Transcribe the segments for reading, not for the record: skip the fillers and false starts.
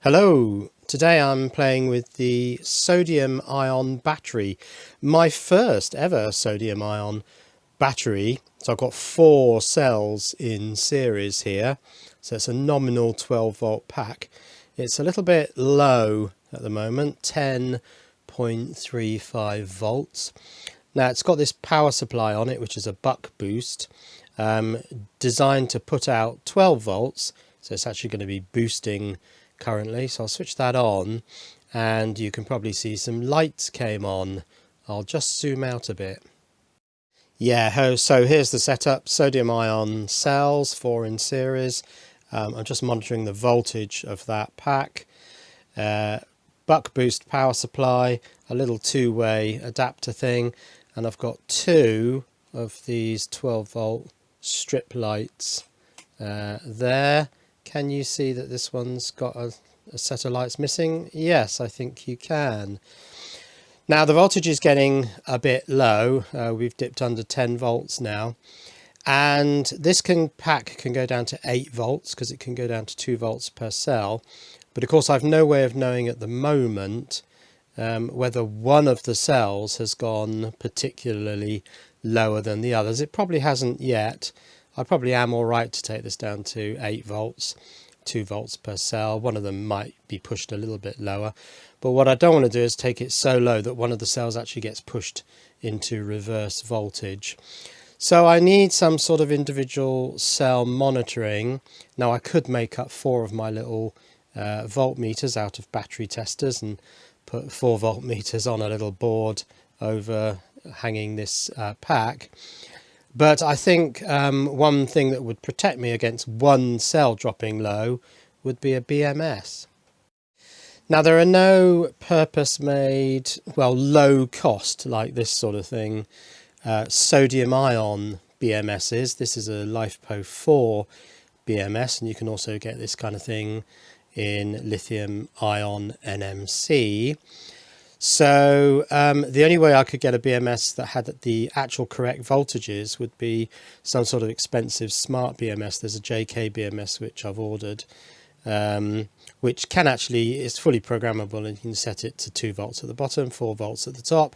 Hello, today I'm playing with the sodium ion battery, my first ever sodium ion battery. So I've got 4 cells in series here, so it's a nominal 12 volt pack. It's a little bit low at the moment, 10.35 volts. Now it's got this power supply on it, which is a buck boost, designed to put out 12 volts, so it's actually going to be boosting currently. So I'll switch that on and you can probably see some lights came on. I'll just zoom out a bit. Yeah, so here's the setup. Sodium ion cells, 4 in series. I'm just monitoring the voltage of that pack. Buck boost power supply, a little 2-way adapter thing, and I've got 2 of these 12 volt strip lights there. Can you see that this one's got a set of lights missing? Yes, I think you can. Now the voltage is getting a bit low. We've dipped under 10 volts now. And this pack can go down to 8 volts because it can go down to 2 volts per cell. But of course I've no way of knowing at the moment whether one of the cells has gone particularly lower than the others. It probably hasn't yet. I probably am all right to take this down to 8 volts, 2 volts per cell. One of them might be pushed a little bit lower. But what I don't want to do is take it so low that one of the cells actually gets pushed into reverse voltage. So I need some sort of individual cell monitoring. Now I could make up 4 of my little voltmeters out of battery testers and put 4 voltmeters on a little board overhanging this pack. But I think one thing that would protect me against one cell dropping low would be a BMS. Now there are no purpose-made, well, low cost, like this sort of thing, sodium ion BMSs. This is a LiFePO4 BMS, and you can also get this kind of thing in lithium ion NMC. So the only way I could get a BMS that had the actual correct voltages would be some sort of expensive smart BMS. There's a JK BMS which I've ordered, which can actually, is fully programmable, and you can set it to 2 volts at the bottom, 4 volts at the top,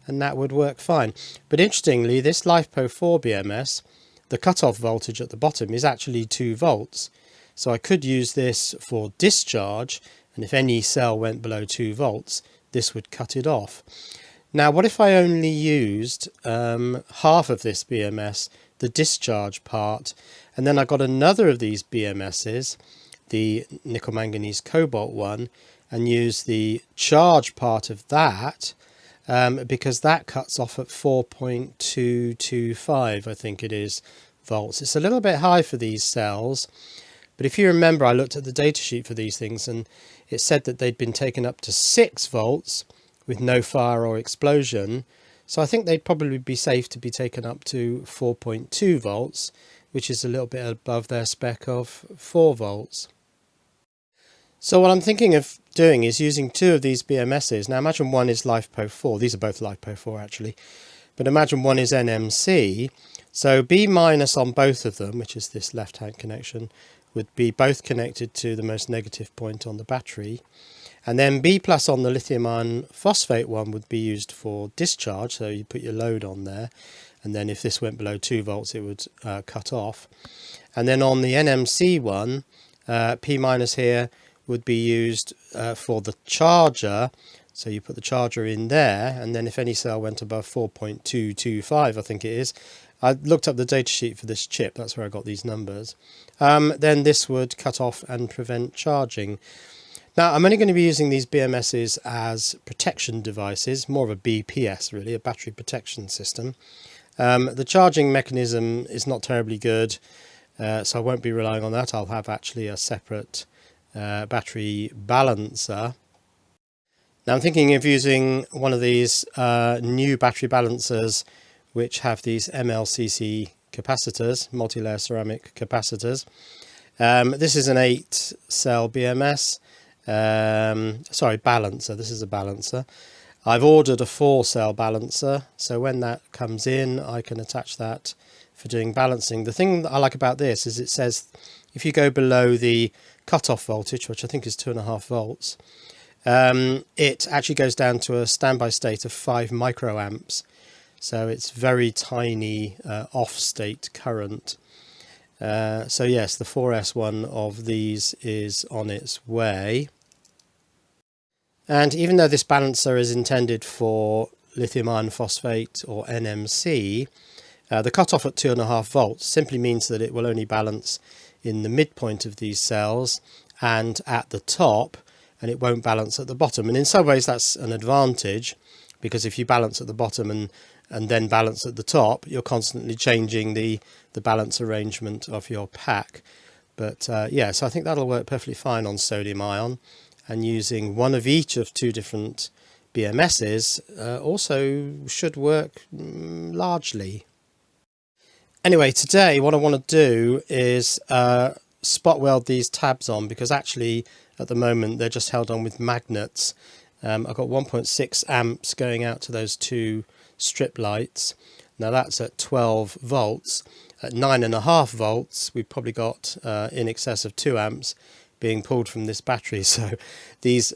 and that would work fine. But interestingly, this LiFePO4 BMS, the cutoff voltage at the bottom is actually 2 volts. So I could use this for discharge, and if any cell went below 2 volts, this would cut it off. Now, what if I only used half of this BMS, the discharge part, and then I got another of these BMSs, the nickel manganese cobalt one, and use the charge part of that, because that cuts off at 4.225, I think it is, volts. It's a little bit high for these cells, but if you remember, I looked at the datasheet for these things and it said that they'd been taken up to 6 volts with no fire or explosion. So I think they'd probably be safe to be taken up to 4.2 volts, which is a little bit above their spec of 4 volts. So what I'm thinking of doing is using 2 of these BMSs. Now imagine one is LiFePO4. These are both LiFePO4 actually. But imagine one is NMC. So B- on both of them, which is this left-hand connection, would be both connected to the most negative point on the battery. And then B+ on the lithium iron phosphate one would be used for discharge, so you put your load on there, and then if this went below 2 volts it would cut off. And then on the NMC one, P- here would be used for the charger, so you put the charger in there, and then if any cell went above 4.225, I think it is, I looked up the datasheet for this chip, that's where I got these numbers, then this would cut off and prevent charging. Now I'm only going to be using these BMSs as protection devices, more of a BPS really, a battery protection system. The charging mechanism is not terribly good, so I won't be relying on that. I'll have actually a separate battery balancer. Now I'm thinking of using one of these new battery balancers which have these MLCC capacitors, multi-layer ceramic capacitors. This is an 8-cell BMS, balancer. This is a balancer. I've ordered a 4-cell balancer, so when that comes in I can attach that for doing balancing. The thing that I like about this is it says if you go below the cutoff voltage, which I think is 2.5 volts, it actually goes down to a standby state of 5 microamps. So it's very tiny off state current. So yes, the 4S one of these is on its way. And even though this balancer is intended for lithium iron phosphate or NMC, the cutoff at 2.5 volts simply means that it will only balance in the midpoint of these cells and at the top, and it won't balance at the bottom. And in some ways that's an advantage, because if you balance at the bottom and then balance at the top, you're constantly changing the balance arrangement of your pack. But yeah, so I think that'll work perfectly fine on sodium ion, and using one of each of 2 different BMSs also should work largely. Anyway, today what I want to do is spot weld these tabs on, because actually at the moment they're just held on with magnets. I've got 1.6 amps going out to those 2 strip lights. Now that's at 12 volts. At 9.5 volts we've probably got in excess of 2 amps being pulled from this battery. So these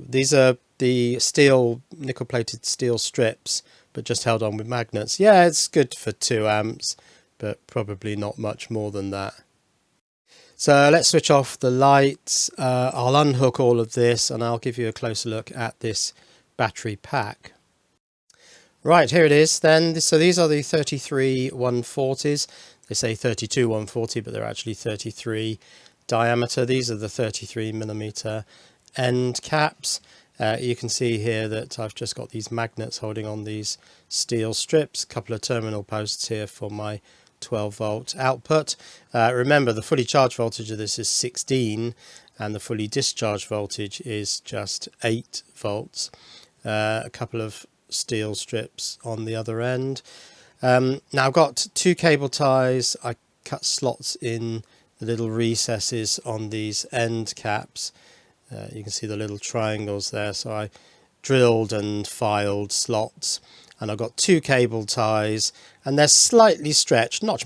these are the steel, nickel plated steel strips, but just held on with magnets. Yeah, it's good for 2 amps, but probably not much more than that. So let's switch off the lights. I'll unhook all of this and I'll give you a closer look at this battery pack. Right, here it is then. So these are the 33 140s. They say 32 140, but they're actually 33 diameter. These are the 33mm end caps. You can see here that I've just got these magnets holding on these steel strips, a couple of terminal posts here for my 12 volt output. Remember, the fully charged voltage of this is 16 and the fully discharged voltage is just 8 volts. A couple of steel strips on the other end. Now I've got 2 cable ties. I cut slots in the little recesses on these end caps. You can see the little triangles there, so I drilled and filed slots, and I've got 2 cable ties, and they're slightly stretched, not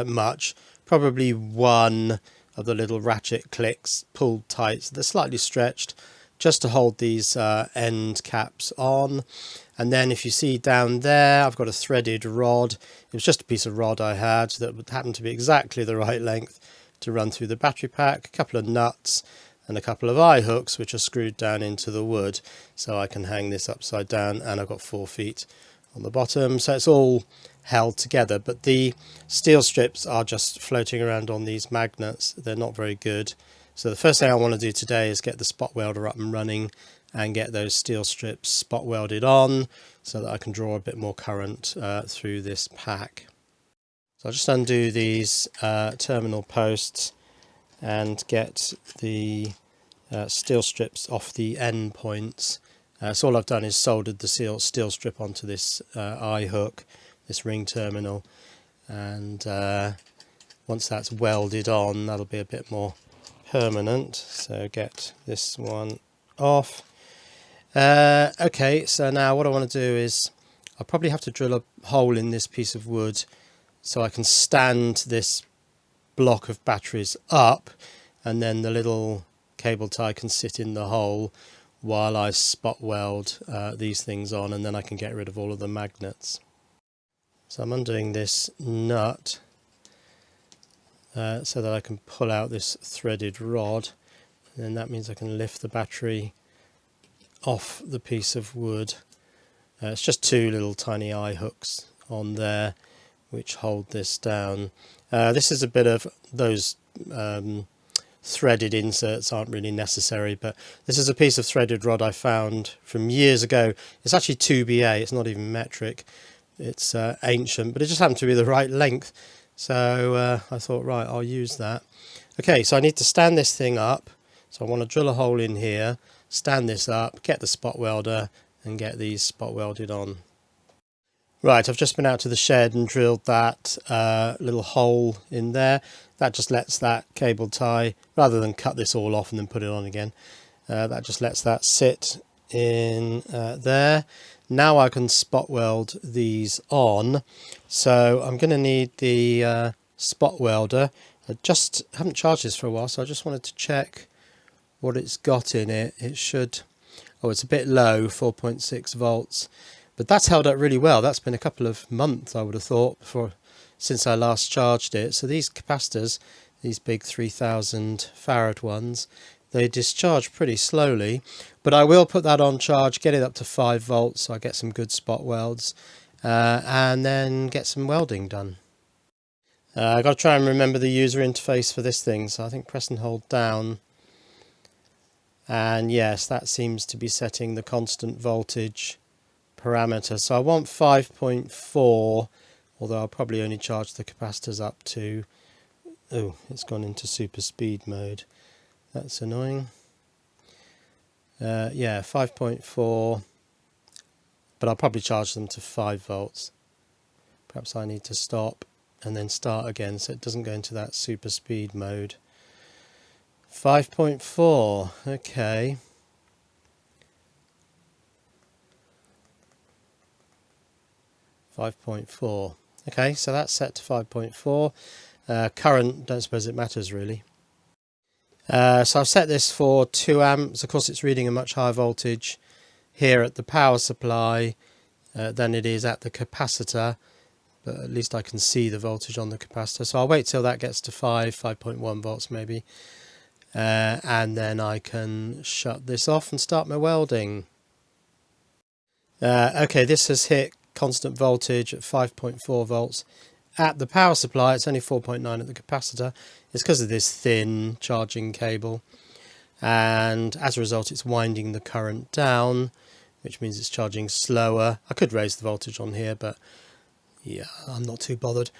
much, probably one of the little ratchet clicks pulled tight, so they're slightly stretched just to hold these end caps on. And then if you see down there, I've got a threaded rod. It was just a piece of rod I had that would happen to be exactly the right length to run through the battery pack, a couple of nuts and a couple of eye hooks which are screwed down into the wood, so I can hang this upside down, and I've got 4 feet on the bottom, so it's all held together. But the steel strips are just floating around on these magnets. They're not very good. So the first thing I want to do today is get the spot welder up and running and get those steel strips spot welded on so that I can draw a bit more current through this pack. So I'll just undo these terminal posts and get the steel strips off the end points. So all I've done is soldered the steel strip onto this eye hook, this ring terminal, and once that's welded on, that'll be a bit more permanent. So get this one off. Okay, so now what I want to do is I'll probably have to drill a hole in this piece of wood so I can stand this block of batteries up, and then the little cable tie can sit in the hole while I spot weld these things on, and then I can get rid of all of the magnets. So I'm undoing this nut so that I can pull out this threaded rod, and then that means I can lift the battery off the piece of wood. It's just 2 little tiny eye hooks on there which hold this down. This is a bit of those threaded inserts aren't really necessary, but this is a piece of threaded rod I found from years ago. It's actually 2BA, it's not even metric, it's ancient, but it just happened to be the right length, so I thought, right, I'll use that. Okay, so I need to stand this thing up, so I want to drill a hole in here, stand this up, get the spot welder and get these spot welded on. Right, I've just been out to the shed and drilled that little hole in there. That just lets that cable tie, rather than cut this all off and then put it on again, that just lets that sit in there. Now I can spot weld these on. So I'm going to need the spot welder. I just haven't charged this for a while, so I just wanted to check what it's got in it. It should, oh, it's a bit low, 4.6 volts, but that's held up really well. That's been a couple of months, I would have thought, since I last charged it. So these capacitors, these big 3000 farad ones, they discharge pretty slowly, but I will put that on charge, get it up to 5 volts so I get some good spot welds, and then get some welding done. I've got to try and remember the user interface for this thing, so I think press and hold down, and yes, that seems to be setting the constant voltage parameter. So I want 5.4, although I'll probably only charge the capacitors up to, oh, it's gone into super speed mode. That's annoying. Yeah, 5.4, but I'll probably charge them to 5 volts. Perhaps I need to stop and then start again so it doesn't go into that super speed mode. 5.4, okay. Okay, so that's set to 5.4. Current, don't suppose it matters really. So I've set this for 2 amps. Of course it's reading a much higher voltage here at the power supply than it is at the capacitor, but at least I can see the voltage on the capacitor. So I'll wait till that gets to 5.1 volts maybe, and then I can shut this off and start my welding. Okay, this has hit constant voltage at 5.4 volts. At the power supply, it's only 4.9 at the capacitor. It's because of this thin charging cable, and as a result it's winding the current down, which means it's charging slower. I could raise the voltage on here, but yeah, I'm not too bothered.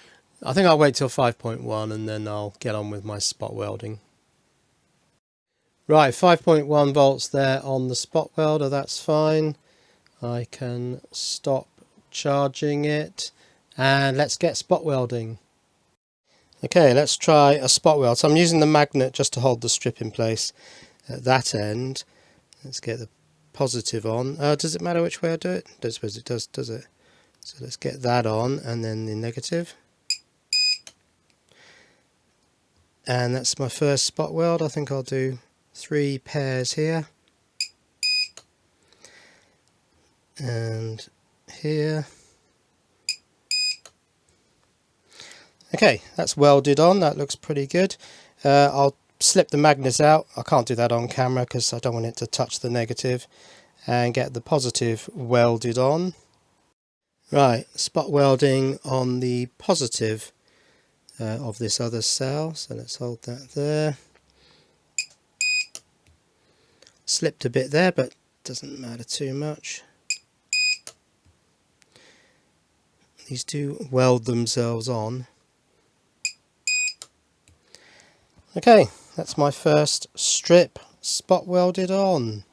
I think I'll wait till 5.1 and then I'll get on with my spot welding. Right, 5.1 volts there on the spot welder, that's fine. I can stop charging it. And let's get spot welding. Okay, let's try a spot weld. So I'm using the magnet just to hold the strip in place at that end. Let's get the positive on. Does it matter which way I do it? I don't suppose it does it? So let's get that on and then the negative. And that's my first spot weld. I think I'll do 3 pairs here. And here. Okay, that's welded on, that looks pretty good. I'll slip the magnets out. I can't do that on camera because I don't want it to touch the negative, and get the positive welded on. Right, spot welding on the positive of this other cell, so let's hold that there. Slipped a bit there, but doesn't matter too much. These do weld themselves on. Okay, that's my first strip spot welded on.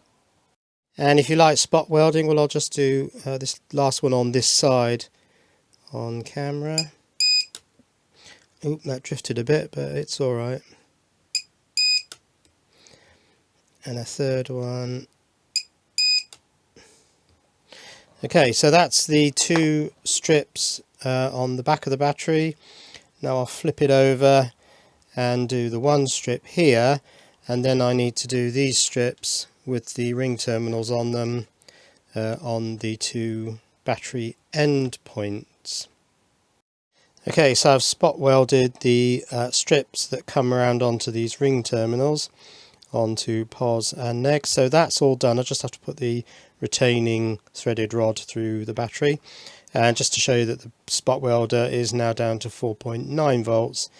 And if you like spot welding, well, I'll just do this last one on this side on camera. Oop, that drifted a bit, but it's alright. And a third one. Okay, so that's the 2 strips on the back of the battery. Now I'll flip it over and do the 1 strip here, and then I need to do these strips with the ring terminals on them on the 2 battery end points. Okay, so I've spot welded the strips that come around onto these ring terminals onto pos and neg, so that's all done. I just have to put the retaining threaded rod through the battery, and just to show you that the spot welder is now down to 4.9 volts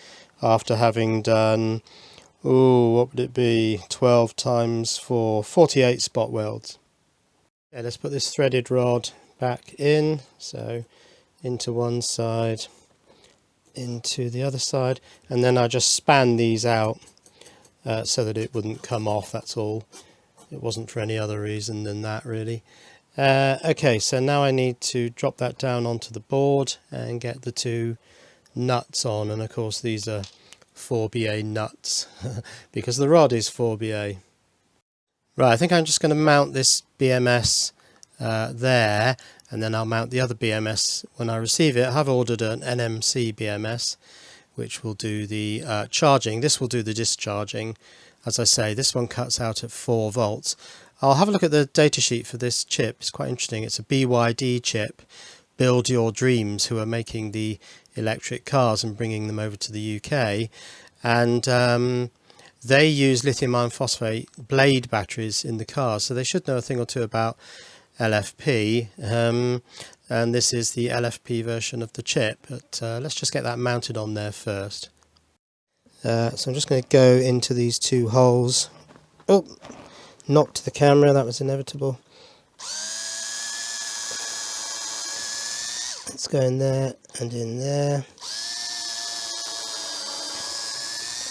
after having done, what would it be, 12 times 4, 48 spot welds. Okay, let's put this threaded rod back in, so into one side, into the other side, and then I just span these out so that it wouldn't come off, that's all. It wasn't for any other reason than that really. Okay, so now I need to drop that down onto the board and get the 2 nuts on, and of course these are 4BA nuts because the rod is 4BA. Right, I think I'm just going to mount this BMS there, and then I'll mount the other BMS when I receive it. I have ordered an NMC BMS, which will do the charging. This will do the discharging. As I say, this one cuts out at 4 volts. I'll have a look at the datasheet for this chip. It's quite interesting. It's a BYD chip, Build Your Dreams, who are making the electric cars and bringing them over to the UK. And they use lithium iron phosphate blade batteries in the cars, so they should know a thing or two about LFP. And this is the LFP version of the chip, but let's just get that mounted on there first. So I'm just going to go into these 2 holes. Oh, knocked the camera, that was inevitable. Let's go in there and in there.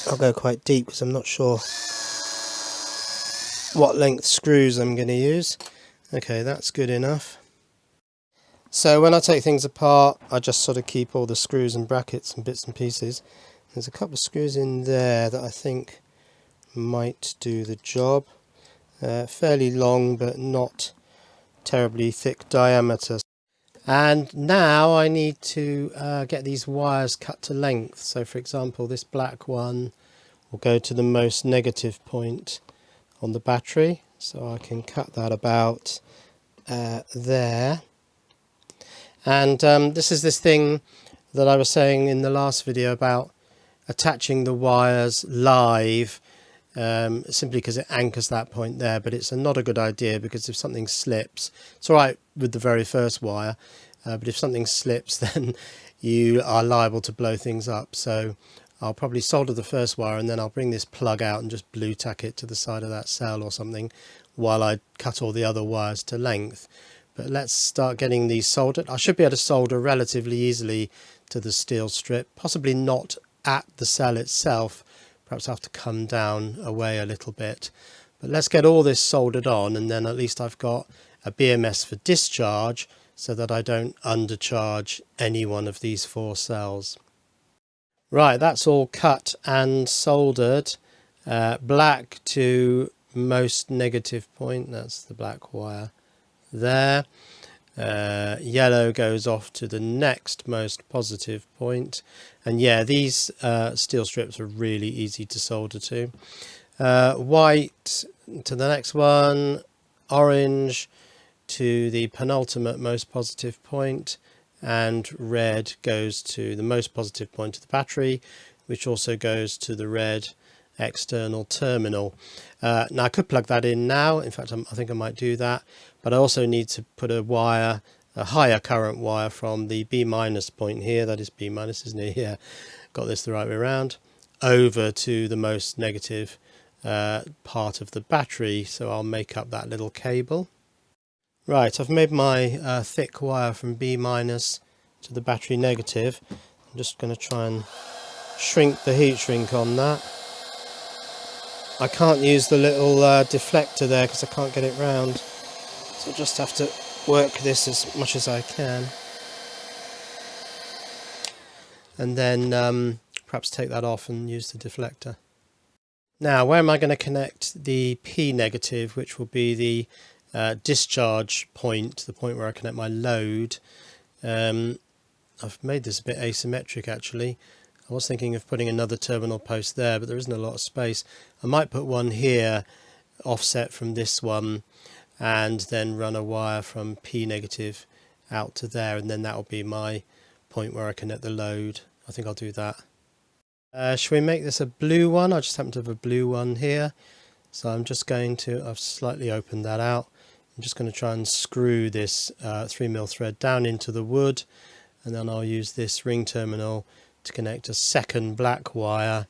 I'll go quite deep because I'm not sure what length screws I'm going to use. Okay, that's good enough. So when I take things apart, I just sort of keep all the screws and brackets and bits and pieces. There's a couple of screws in there that I think might do the job. Fairly long but not terribly thick diameter. And now I need to get these wires cut to length. So for example, this black one will go to the most negative point on the battery. So I can cut that about there. And this is this thing that I was saying in the last video about attaching the wires live, simply because it anchors that point there, but it's not a good idea because if something slips, it's all right with the very first wire, but if something slips then you are liable to blow things up. So I'll probably solder the first wire and then I'll bring this plug out and just blue tack it to the side of that cell or something while I cut all the other wires to length. But let's start getting these soldered. I should be able to solder relatively easily to the steel strip, possibly not at the cell itself, perhaps I have to come down away a little bit. But let's get all this soldered on, and then at least I've got a BMS for discharge so that I don't undercharge any one of these 4 cells. Right, that's all cut and soldered. Black to most negative point, that's the black wire there. Yellow goes off to the next most positive point, and yeah, these steel strips are really easy to solder to. White to the next one, orange to the penultimate most positive point, and red goes to the most positive point of the battery, which also goes to the red external terminal. Now I could plug that in now, in fact I think I might do that, but I also need to put a wire, a higher current wire from the B- point here, that is B-, isn't it? Yeah, got this the right way around, over to the most negative part of the battery, so I'll make up that little cable. Right, I've made my thick wire from B- to the battery negative. I'm just going to try and shrink the heat shrink on that. I can't use the little deflector there because I can't get it round, so I'll just have to work this as much as I can, and then perhaps take that off and use the deflector. Now, where am I going to connect the P negative, which will be the discharge point, the point where I connect my load? I've made this a bit asymmetric actually. I was thinking of putting another terminal post there, but there isn't a lot of space. I might put one here offset from this one and then run a wire from P negative out to there, and then that will be my point where I connect the load. I think I'll do that. Should we make this a blue one? I just happen to have a blue one here, so I'm just going to, I've slightly opened that out, I'm just going to try and screw this 3mm thread down into the wood, and then I'll use this ring terminal to connect a second black wire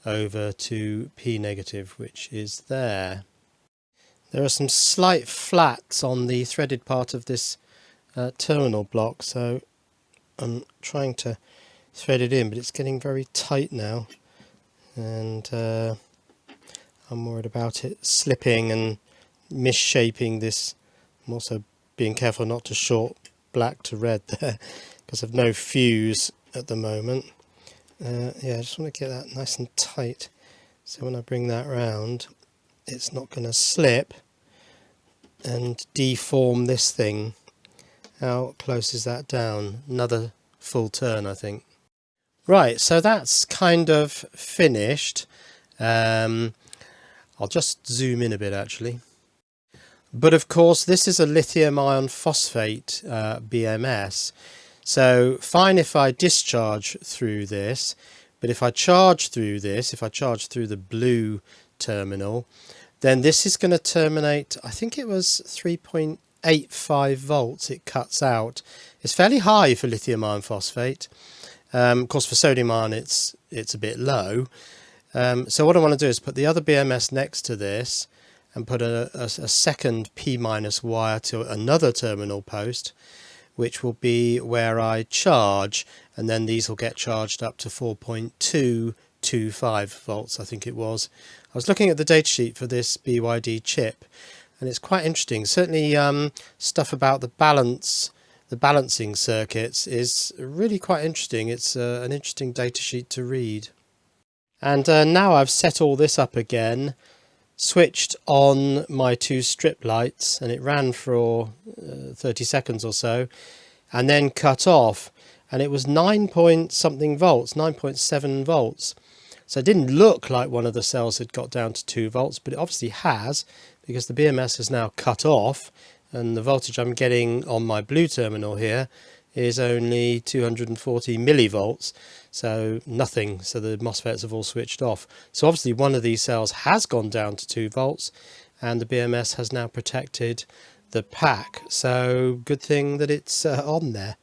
over to P negative, which is there. There are some slight flats on the threaded part of this terminal block, so I'm trying to thread it in, but it's getting very tight now, and I'm worried about it slipping and misshaping this. I'm also being careful not to short black to red there because I've no fuse at the moment. Yeah, I just want to get that nice and tight so when I bring that round it's not going to slip and deform this thing. How close is that down? Another full turn, I think. Right, so that's kind of finished. I'll just zoom in a bit actually. But of course, this is a lithium iron phosphate BMS. So fine if I discharge through this, but if I charge through this, if I charge through the blue terminal, then this is going to terminate, I think it was 3.85 volts it cuts out. It's fairly high for lithium iron phosphate. Of course, for sodium ion, it's a bit low. So what I want to do is put the other BMS next to this and put a second P- wire to another terminal post, which will be where I charge, and then these will get charged up to 4.225 volts, I think it was. I was looking at the datasheet for this BYD chip, and it's quite interesting. Certainly stuff about the balancing circuits is really quite interesting. It's an interesting datasheet to read. And now I've set all this up again, switched on my two strip lights, and it ran for 30 seconds or so, and then cut off, and it was 9 point something volts, 9.7 volts. So it didn't look like one of the cells had got down to 2 volts, but it obviously has, because the BMS is now cut off, and the voltage I'm getting on my blue terminal here is only 240 millivolts, so nothing. So the MOSFETs have all switched off. So obviously one of these cells has gone down to 2 volts, and the BMS has now protected the pack. So good thing that it's on there.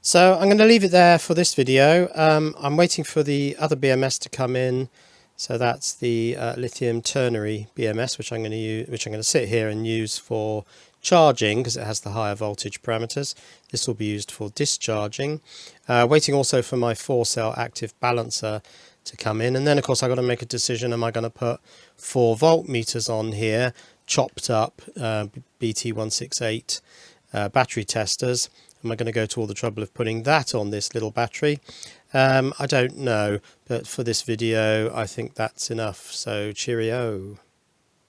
So I'm going to leave it there for this video. I'm waiting for the other BMS to come in. So that's the lithium ternary BMS, which I'm going to sit here and use for charging because it has the higher voltage parameters. This will be used for discharging. Waiting also for my 4-cell active balancer to come in, and then of course I've got to make a decision. Am I going to put 4 voltmeters on here, chopped up BT168 battery testers? Am I going to go to all the trouble of putting that on this little battery? I don't know, but for this video I think that's enough, so cheerio.